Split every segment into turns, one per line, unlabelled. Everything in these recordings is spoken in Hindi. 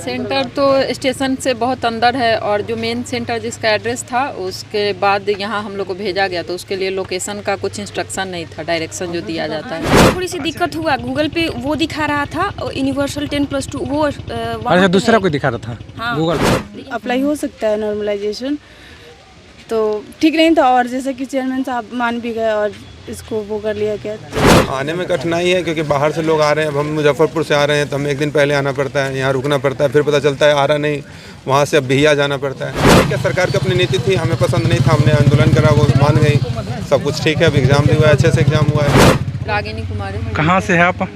सेंटर तो स्टेशन से बहुत अंदर है और जो मेन सेंटर जिसका एड्रेस था उसके बाद यहाँ हम लोग को भेजा गया, तो उसके लिए लोकेशन का कुछ इंस्ट्रक्शन नहीं था, डायरेक्शन जो दिया जाता है।
थोड़ी सी दिक्कत हुआ, गूगल पे वो दिखा रहा था यूनिवर्सल 10+2 वो
अच्छा दूसरा कोई दिखा रहा था। हाँ। गूगल पे
अप्लाई हो सकता है नॉर्मलाइजेशन, तो ठीक नहीं था। और जैसे कि चेयरमैन साहब मान भी गए और इसको वो कर लिया गया।
आने में कठिनाई है क्योंकि बाहर से लोग आ रहे हैं। अब हम मुजफ्फरपुर से आ रहे हैं तो हमें एक दिन पहले आना पड़ता है, यहाँ रुकना पड़ता है, फिर पता चलता है आ रहा नहीं, वहाँ से अब बिहिया जाना पड़ता है। ठीक है, सरकार की अपनी नीति थी, हमें पसंद नहीं था, हमने आंदोलन करा, वो मान गई, सब कुछ ठीक है। अब एग्ज़ाम भी हुआ है, अच्छे से एग्ज़ाम हुआ है।
रागिनी कुमारी।
कहाँ से है आप?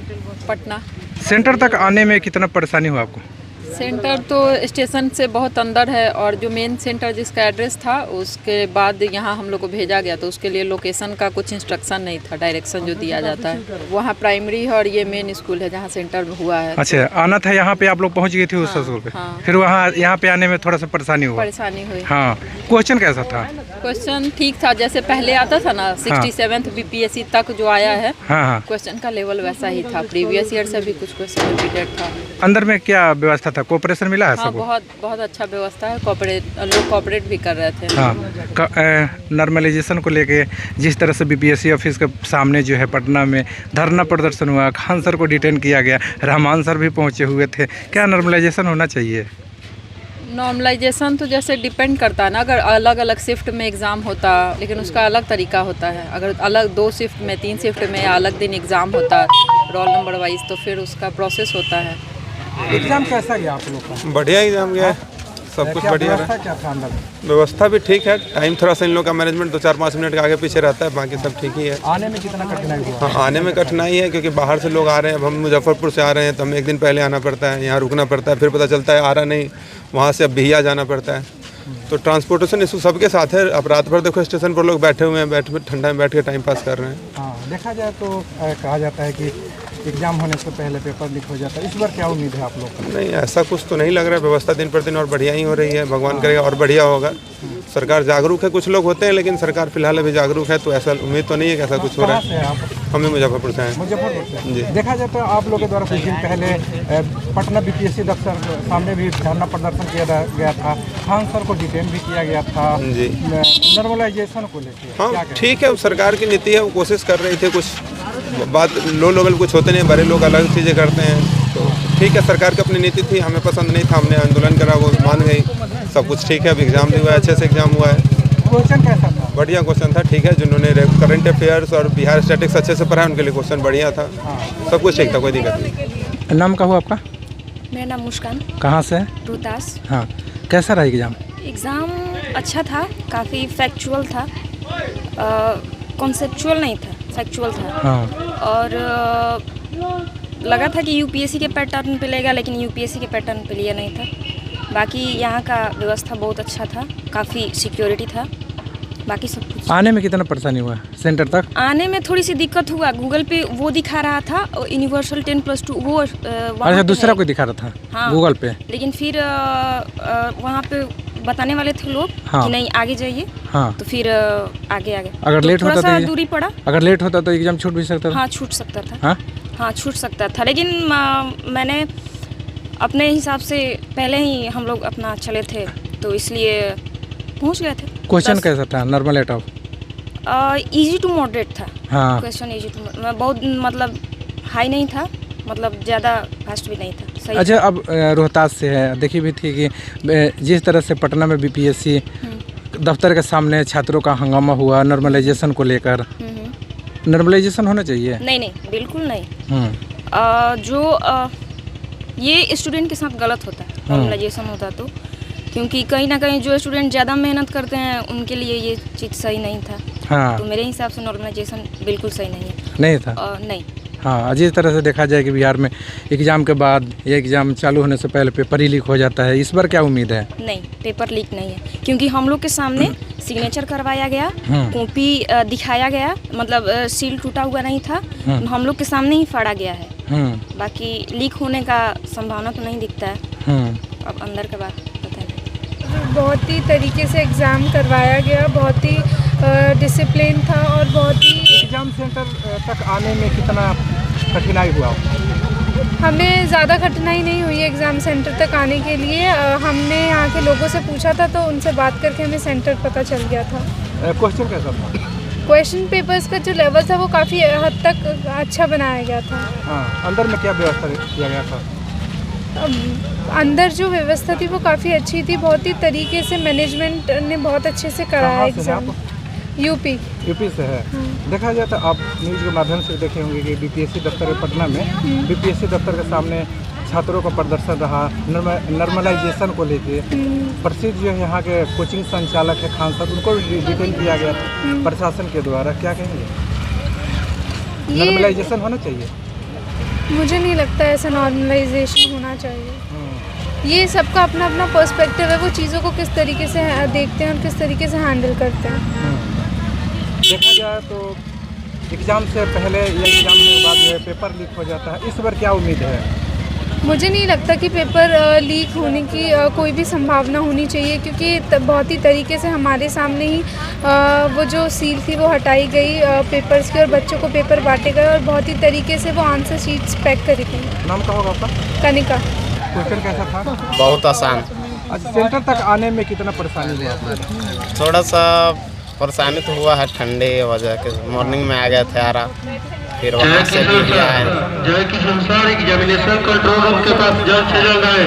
पटना।
सेंटर तक आने में कितना परेशानी हुआ आपको?
सेंटर तो स्टेशन से बहुत अंदर है और जो मेन सेंटर जिसका एड्रेस था उसके बाद यहाँ हम लोग को भेजा गया, तो उसके लिए लोकेशन का कुछ इंस्ट्रक्शन नहीं था, डायरेक्शन जो दिया जाता है। वहाँ प्राइमरी है और ये मेन स्कूल है जहाँ सेंटर हुआ है।
अच्छा, आना था यहाँ पे, आप लोग पहुँच गए थे उस स्कूल पे।
हाँ।
फिर वहाँ यहाँ पे आने में थोड़ा सा परेशानी
हुई।
हाँ, क्वेश्चन कैसा था?
क्वेश्चन ठीक था, जैसे पहले आता था ना 67th BPSC तक जो आया है।
हाँ।
क्वेश्चन का लेवल वैसा ही था, प्रीवियस ईयर से भी कुछ क्वेश्चन रिपीटेड था।
अंदर में क्या व्यवस्था था, कोऑपरेशन मिला है?
हाँ, बहुत अच्छा व्यवस्था है, लोग कोऑपरेट भी कर रहे थे।
हाँ, नॉर्मलाइजेशन को लेके जिस तरह से BPSC ऑफिस के सामने जो है पटना में धरना प्रदर्शन हुआ, खान सर को डिटेन किया गया, रहमान सर भी पहुँचे हुए थे, क्या नॉर्मलाइजेशन होना चाहिए?
नॉर्मलाइजेशन तो जैसे डिपेंड करता है ना, अगर अलग अलग शिफ्ट में एग्ज़ाम होता, लेकिन उसका अलग तरीका होता है। अगर अलग 2 शिफ्ट में 3 शिफ्ट में अलग दिन एग्ज़ाम होता रोल नंबर वाइज, तो फिर उसका प्रोसेस होता है।
एग्जाम कैसा गया आप लोग का?
बढ़िया एग्जाम गया, सब कुछ बढ़िया है।
क्या था अंदर?
व्यवस्था भी ठीक है, टाइम थोड़ा सा इन लोग का मैनेजमेंट तो 4-5 मिनट के आगे पीछे रहता है, बाकी सब ठीक ही है।
आने में कितना कठिनाई हुआ?
हाँ, आने में कठिनाई है क्योंकि बाहर से लोग आ रहे हैं। अब हम मुजफ्फरपुर से आ रहे हैं तो हमें एक दिन पहले आना पड़ता है, यहाँ रुकना पड़ता है, फिर पता चलता है आ रहा नहीं, वहाँ से अब बिहिया जाना पड़ता है। तो ट्रांसपोर्टेशन इशू सबके साथ है। अब रात भर देखो स्टेशन पर लोग बैठे हुए हैं, ठंडा में बैठ के टाइम पास कर रहे हैं।
हाँ, देखा जाए तो कहा जाता है कि एग्जाम होने से पहले पेपर लीक हो जाता है, इस बार क्या उम्मीद है आप लोग को?
नहीं, ऐसा कुछ तो नहीं लग रहा है। व्यवस्था दिन पर दिन और बढ़िया ही हो रही है, भगवान करेगा और बढ़िया होगा। सरकार जागरूक है, कुछ लोग होते हैं लेकिन सरकार फिलहाल अभी जागरूक है, तो ऐसा उम्मीद तो नहीं है कि ऐसा कुछ हो रहा है। हमें मुजफ्फरपुर से हैं।
मुजफ्फरपुर से
जी।
देखा जाए तो आप लोगों के द्वारा कुछ दिन पहले पटना BPSC दफ्तर सामने भी धरना प्रदर्शन किया गया था, खान सर को डिटेन भी किया गया था
जी,
नॉर्मलाइजेशन को लेकर।
हाँ ठीक है, सरकार की नीति है, वो कोशिश कर रही थी। कुछ बात लो लेवल कुछ होते नहीं, बड़े लोग अलग चीज़ें करते हैं, तो ठीक है, सरकार की अपनी नीति थी, हमें पसंद नहीं था, हमने आंदोलन करा, वो मान गई, सब कुछ ठीक है। अब एग्ज़ाम भी हुआ है, अच्छे से एग्ज़ाम हुआ है।
क्वेश्चन कैसा था?
बढ़िया क्वेश्चन था, ठीक है। जिन्होंने करंट अफेयर्स और बिहार स्टैटिक्स अच्छे से पढ़ा उनके लिए क्वेश्चन बढ़िया था। सब कुछ ठीक था, कोई दिक्कत नहीं।
नाम क्या हुआ आपका?
मेरा नाम मुस्कान।
कहाँ से?
रोहतास।
हाँ, कैसा रहा एग्ज़ाम?
एग्ज़ाम अच्छा था, काफ़ी फैक्चुअल था, कॉन्सेप्चुअल नहीं था, फैक्चुअल था।
हाँ।
और लगा था कि UPSC के पैटर्न पे लेगा, लेकिन UPSC के पैटर्न पे लिया नहीं था। बाकी यहाँ का व्यवस्था बहुत अच्छा था, काफ़ी सिक्योरिटी था, बाकी सब कुछ।
आने में कितना परेशानी हुआ सेंटर तक?
आने में थोड़ी सी दिक्कत हुआ, गूगल पे वो दिखा रहा था यूनिवर्सल 10+2 वो
अच्छा दूसरा कोई दिखा रहा था। हाँ, गूगल पे।
लेकिन फिर वहाँ पे बताने वाले थे लोग। हाँ, कि नहीं आगे जाइए। हाँ, तो फिर आगे
अगर
तो
लेट
थोड़ा
होता
सा दूरी पड़ा।
अगर लेट होता तो एग्जाम छूट भी सकता था।
हाँ, छूट सकता था।
हाँ,
हाँ छूट सकता था, लेकिन मैंने अपने हिसाब से पहले ही हम लोग अपना चले थे, तो इसलिए पहुंच गए थे।
क्वेश्चन कैसा था? नॉर्मल एट ऑफ?
इजी टू मॉडरेट था।
हाँ,
क्वेश्चन इजी टू, बहुत मतलब हाई नहीं था, मतलब ज़्यादा फास्ट भी नहीं था, सही।
अच्छा, अब रोहतास से है, देखी भी थी कि जिस तरह से पटना में BPSC दफ्तर के सामने छात्रों का हंगामा हुआ नॉर्मलाइजेशन को लेकर, नॉर्मलाइजेशन होना चाहिए?
नहीं, बिल्कुल नहीं। ये स्टूडेंट के साथ गलत होता है नॉर्मलाइजेशन होता तो, क्योंकि कहीं ना कहीं जो स्टूडेंट ज़्यादा मेहनत करते हैं उनके लिए ये चीज़ सही नहीं था। हाँ, तो मेरे हिसाब से नॉर्मलाइजेशन बिल्कुल सही नहीं था। नहीं।
हाँ, जिस तरह से देखा जाए कि बिहार में एग्ज़ाम के बाद ये एग्ज़ाम चालू होने से पहले पेपर ही लीक हो जाता है, इस बार क्या उम्मीद है?
नहीं, पेपर लीक नहीं है, क्योंकि हम लोग के सामने सिग्नेचर करवाया गया, कॉपी दिखाया गया, मतलब सील टूटा हुआ नहीं था, हम लोग के सामने ही फाड़ा गया है। बाकी लीक होने का संभावना तो नहीं दिखता है। अब अंदर के बाद पता नहीं।
बहुत ही तरीके से एग्ज़ाम करवाया गया, बहुत ही डिसिप्लिन था और बहुत ही।
एग्ज़ाम सेंटर तक आने में कितना कठिनाई हुआ?
हमें ज़्यादा कठिनाई नहीं हुई एग्ज़ाम सेंटर तक आने के लिए। हमने यहाँ के लोगों से पूछा था तो उनसे बात करके हमें सेंटर पता चल गया था।
क्वेश्चन कैसा था?
क्वेश्चन पेपर्स का जो लेवल था वो काफ़ी हद तक अच्छा बनाया गया था।
हाँ, अंदर में क्या व्यवस्था किया गया था?
अंदर जो व्यवस्था थी वो काफ़ी अच्छी थी, बहुत ही तरीके से मैनेजमेंट ने बहुत अच्छे से कराया
कहाँ से है
एग्ज़ाम।
आप?
यूपी
से है। देखा जाए तो आप न्यूज़ के माध्यम से देखे होंगे कि बीपीएससी दफ्तर पटना में बीपीएससी दफ्तर के सामने छात्रों का प्रदर्शन रहा नॉर्मलाइजेशन को लेके। प्रसिद्ध जो है यहाँ के कोचिंग संचालक है खान साहब, उनको भी डिटेन किया गया था प्रशासन के द्वारा। क्या कहेंगे? नॉर्मलाइजेशन होना चाहिए?
मुझे नहीं लगता ऐसा नॉर्मलाइजेशन होना चाहिए। ये सबका अपना अपना पर्सपेक्टिव है, वो चीज़ों को किस तरीके से देखते हैं और किस तरीके से हैंडल करते हैं।
देखा जाए तो एग्ज़ाम से पहले या एग्ज़ाम के बाद जो है पेपर लीक हो जाता है, इस बार क्या उम्मीद है?
मुझे नहीं लगता कि पेपर लीक होने की कोई भी संभावना होनी चाहिए, क्योंकि बहुत ही तरीके से हमारे सामने ही वो जो सील थी वो हटाई गई पेपर्स की और बच्चों को पेपर बांटे गए और बहुत ही तरीके से वो आंसर शीट्स पैक करी गई।
नाम क्या होगा आपका?
कनिका।
क्वेश्चन कैसा था?
बहुत आसान।
अच्छा, सेंटर तक आने में कितना परेशानी हुआ?
थोड़ा सा परेशानी तो हुआ है, ठंडे वजह के। मॉर्निंग में आ गए थे आरा, फिर वहाँ से भी आए।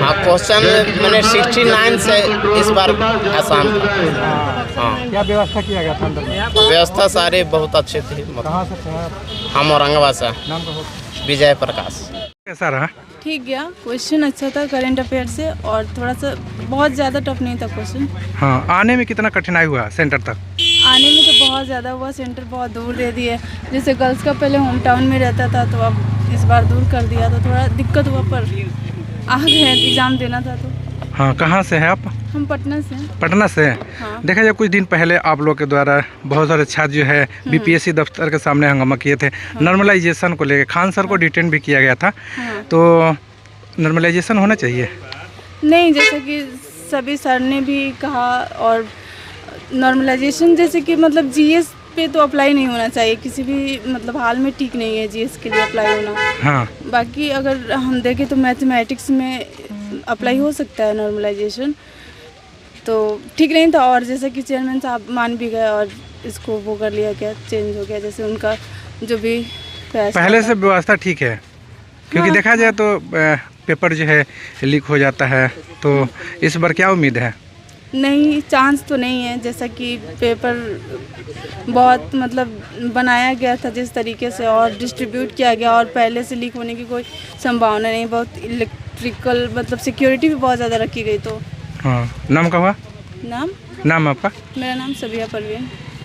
हाँ, क्वेश्चन मैंने 69 से इस बार आसान था। हाँ,
क्या व्यवस्था किया गया था अंदर में?
व्यवस्था सारी बहुत अच्छी थी।
कहाँ से थे आप?
हम औरंगाबाद से।
नाम का हो?
विजय प्रकाश।
कैसा रहा?
ठीक गया, क्वेश्चन अच्छा था करेंट अफेयर से, और थोड़ा सा बहुत ज़्यादा टफ नहीं था क्वेश्चन।
हाँ, आने में कितना कठिनाई हुआ सेंटर तक?
आने में तो बहुत ज़्यादा हुआ, सेंटर बहुत दूर दे दिए। जैसे गर्ल्स का पहले होम टाउन में रहता था तो अब इस बार दूर कर दिया, तो थोड़ा दिक्कत हुआ, पर आ गए, एग्ज़ाम देना था तो।
हाँ, कहाँ से है आप?
हम पटना से हैं।
पटना से।
हाँ।
देखा जाए कुछ दिन पहले आप लोग के द्वारा बहुत सारे छात्र जो है बीपीएससी दफ्तर के सामने हंगामा किए थे नॉर्मलाइजेशन को लेकर। खान सर को डिटेन भी किया गया था। तो नॉर्मलाइजेशन होना चाहिए?
नहीं, जैसे कि सभी सर ने भी कहा, और नॉर्मलाइजेशन जैसे कि मतलब जीएस पे तो अप्लाई नहीं होना चाहिए किसी भी मतलब हाल में, ठीक नहीं है जीएस के लिए अप्लाई होना।
हाँ,
बाकी अगर हम देखें तो मैथमेटिक्स में अप्लाई हो सकता है नॉर्मलाइजेशन, तो ठीक नहीं था। और जैसे कि चेयरमैन साहब मान भी गए और इसको वो कर लिया गया, चेंज हो गया, जैसे उनका जो भी
पहले से व्यवस्था ठीक है, क्योंकि
हाँ,
देखा जाए तो पेपर जो है लीक हो जाता है। तो इस बार क्या उम्मीद है?
नहीं, चांस तो नहीं है। जैसा कि पेपर बहुत मतलब बनाया गया था जिस तरीके से और डिस्ट्रीब्यूट किया गया, और पहले से लीक होने की कोई संभावना नहीं। बहुत इलेक्ट्रिकल मतलब सिक्योरिटी भी बहुत ज़्यादा रखी गई। तो
हाँ, नाम का हुआ?
नाम
नाम आपका?
मेरा नाम सबिया परवीन।